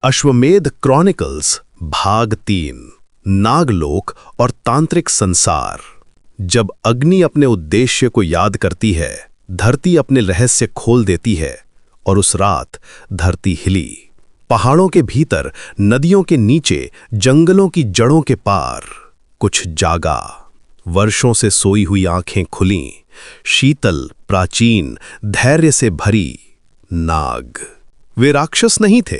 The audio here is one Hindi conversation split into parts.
अश्वमेध क्रॉनिकल्स भाग 3 नागलोक और तांत्रिक संसार। जब अग्नि अपने उद्देश्य को याद करती है, धरती अपने रहस्य खोल देती है और उस रात धरती हिली। पहाड़ों के भीतर, नदियों के नीचे, जंगलों की जड़ों के पार कुछ जागा। वर्षों से सोई हुई आंखें खुलीं, शीतल, प्राचीन, धैर्य से भरी। नाग वे राक्षस नहीं थे,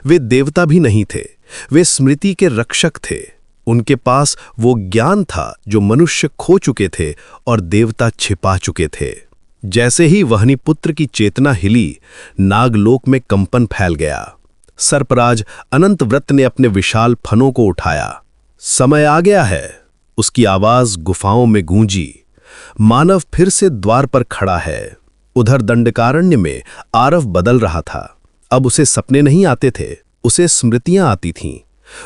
वे देवता भी नहीं थे, वे स्मृति के रक्षक थे। उनके पास वो ज्ञान था जो मनुष्य खो चुके थे और देवता छिपा चुके थे। जैसे ही वहनी पुत्र की चेतना हिली, नागलोक में कंपन फैल गया। सर्पराज अनंतव्रत ने अपने विशाल फनों को उठाया। समय आ गया है, उसकी आवाज गुफाओं में गूंजी। मानव फिर से द्वार पर खड़ा है। उधर दंडकारण्य में आरव बदल रहा था। अब उसे सपने नहीं आते थे, उसे स्मृतियां आती थीं।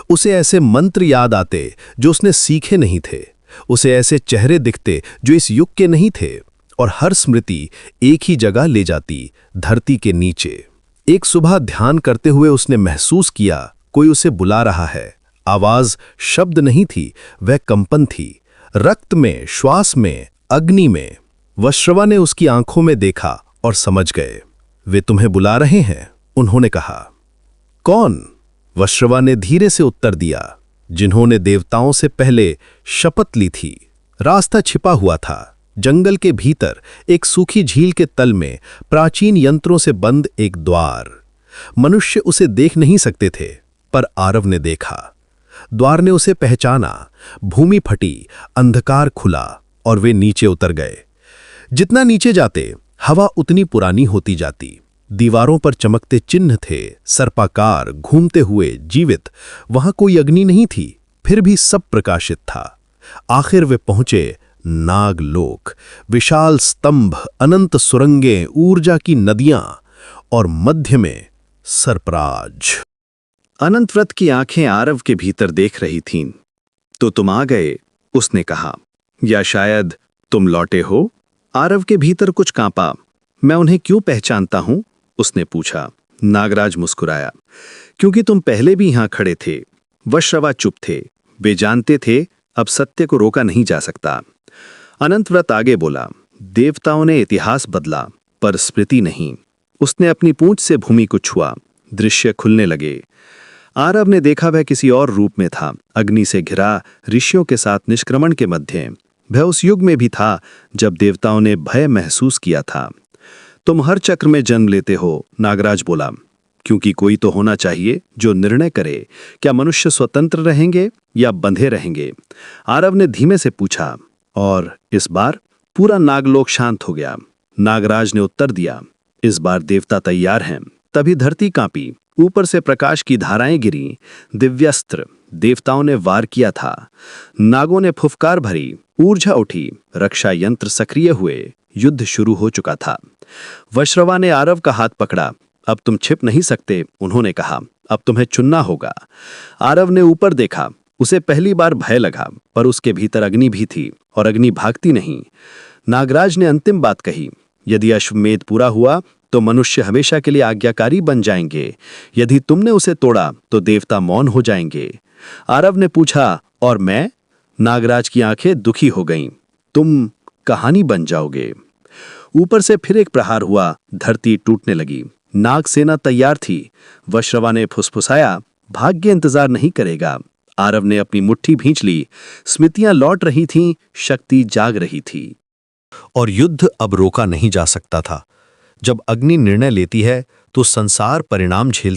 उसे ऐसे मंत्र याद आते जो उसने सीखे नहीं थे। उसे ऐसे चेहरे दिखते जो इस युग के नहीं थे। और हर स्मृति एक ही जगह ले जाती, धरती के नीचे। एक सुबह ध्यान करते हुए उसने महसूस किया कोई उसे बुला रहा है। आवाज शब्द नहीं थी, वह कंपन थी। रक्त में, श्वास में, अग्नि में। वश्रवा ने उसकी आंखों में देखा और समझ गए। वे तुम्हें बुला रहे हैं, उन्होंने कहा। कौन? वश्रवा ने धीरे से उत्तर दिया। जिन्होंने देवताओं से पहले शपथ ली थी। रास्ता छिपा हुआ था। जंगल के भीतर एक सूखी झील के तल में प्राचीन यंत्रों से बंद एक द्वार। मनुष्य उसे देख नहीं सकते थे, पर आरव ने देखा। द्वार ने उसे पहचाना। भूमि फटी, अंधकार खुला और वे नीचे उतर गए। जितना नीचे जाते, हवा उतनी पुरानी होती जाती। दीवारों पर चमकते चिन्ह थे, सर्पाकार, घूमते हुए, जीवित। वहां कोई अग्नि नहीं थी, फिर भी सब प्रकाशित था। आखिर वे पहुंचे नागलोक। विशाल स्तंभ, अनंत सुरंगें, ऊर्जा की नदियां और मध्य में सर्पराज। अनंतव्रत की आंखें आरव के भीतर देख रही थीं। तो तुम आ गए, उसने कहा। या शायद तुम लौटे हो? आरव के भीतर कुछ कांपा। मैं उन्हें क्यों पहचानता हूं? उसने पूछा। नागराज मुस्कुराया। क्योंकि तुम पहले भी यहां खड़े थे। वश्रवा चुप थे। वे जानते थे अब सत्य को रोका नहीं जा सकता। अनंतव्रत आगे बोला। देवताओं ने इतिहास बदला, पर स्मृति नहीं। उसने अपनी पूंछ से भूमि को छुआ। दृश्य खुलने लगे। आरव ने देखा वह किसी और रूप में था। अग्नि से घिरा, ऋषियों के साथ निष्क्रमण के मध्य। वह उस युग में भी था जब देवताओं ने भय महसूस किया था। तुम हर चक्र में जन्म लेते हो, नागराज बोला। क्योंकि कोई तो होना चाहिए जो निर्णय करे, क्या मनुष्य स्वतंत्र रहेंगे या बंधे रहेंगे? आरव ने धीमे से पूछा। और इस बार पूरा नागलोक शांत हो गया। नागराज ने उत्तर दिया। इस बार देवता तैयार हैं। तभी धरती कांपी। ऊपर से प्रकाश की धाराएं गिरी। दिव्यास्त्र देवताओं ने वार किया था। नागों ने फुफकार भरी। ऊर्जा उठी। रक्षा यंत्र सक्रिय हुए। युद्ध शुरू हो चुका था। वश्रवा ने आरव का हाथ पकड़ा। अब तुम छिप नहीं सकते, उन्होंने कहा। अब तुम्हें चुनना होगा। आरव ने ऊपर देखा। उसे पहली बार भय लगा, पर उसके भीतर अग्नि भी थी और अग्नि भागती नहीं। नागराज ने अंतिम बात कही। यदि अश्वमेध पूरा हुआ तो मनुष्य हमेशा के लिए आज्ञाकारी बन जाएंगे। यदि तुमने उसे तोड़ा तो देवता मौन हो जाएंगे। आरव ने पूछा, और मैं? नागराज की आंखें दुखी हो गईं। तुम कहानी बन जाओगे। ऊपर से फिर एक प्रहार हुआ। धरती टूटने लगी। नाग सेना तैयार थी। वश्रवा ने फुसफुसाया, भाग्य इंतजार नहीं करेगा। आरव ने अपनी मुट्ठी भींच ली। स्मृतियां लौट रही थीं, शक्ति जाग रही थी। और युद्ध अब रोका नहीं जा सकता था। जब अग्नि निर्णय लेती है तो संसार परिणाम झेलता